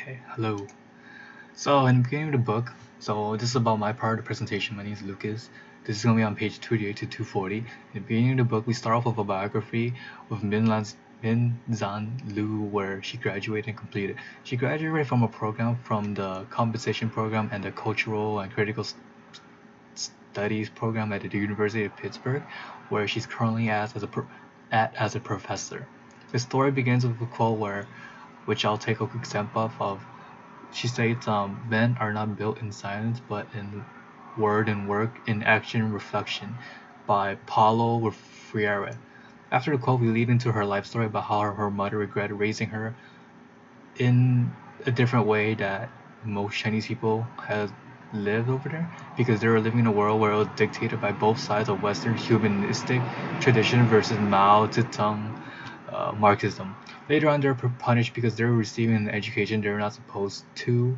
Okay, hello. So in the beginning of the book, this is about my part of the presentation. My name is Lucas. This is going to be on page 238 to 240. In the beginning of the book, we start off with a biography of Min Zan Lu, where she graduated and completed. She graduated from a program from the compensation program and the cultural and critical studies program at the University of Pittsburgh, where she's currently as a professor. The story begins with a quote which I'll take a quick example of. She states, "Men are not built in silence, but in word and work, in action and reflection," by Paulo Freire. After the quote, we lead into her life story about how her mother regretted raising her in a different way that most Chinese people have lived over there, because they were living in a world where it was dictated by both sides of Western humanistic tradition versus Mao Zedong Marxism. Later on, they were punished because they were receiving an education they were not supposed to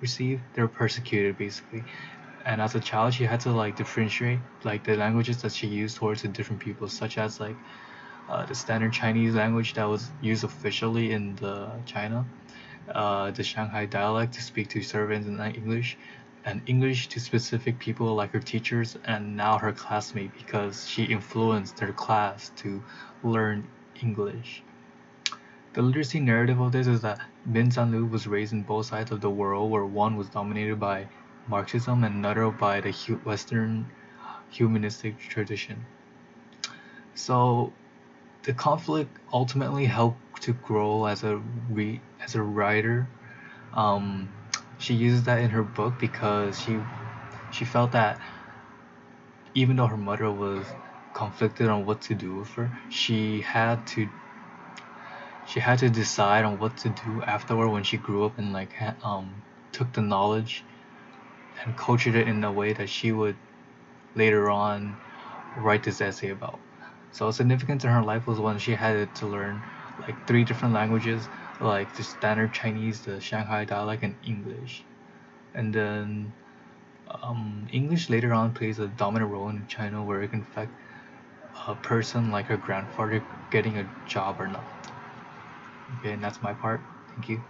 receive. They were persecuted basically. And as a child, she had to like differentiate like the languages that she used towards the different people, such as like the standard Chinese language that was used officially in the China, the Shanghai dialect to speak to servants in English, and English to specific people like her teachers and now her classmate because she influenced their class to learn English. The literacy narrative of this is that Bin Sanlu was raised in both sides of the world, where one was dominated by Marxism and another by the Western humanistic tradition. So the conflict ultimately helped to grow as a writer. Um, she uses that in her book because she felt that even though her mother was conflicted on what to do with her, she had to decide on what to do afterward when she grew up and like took the knowledge and cultured it in a way that she would later on write this essay about. So significant in her life was when she had to learn like three different languages, like the standard Chinese, the Shanghai dialect, and English. And then English later on plays a dominant role in China, where it can affect a person like her grandfather getting a job or not. Okay, and that's my part. Thank you.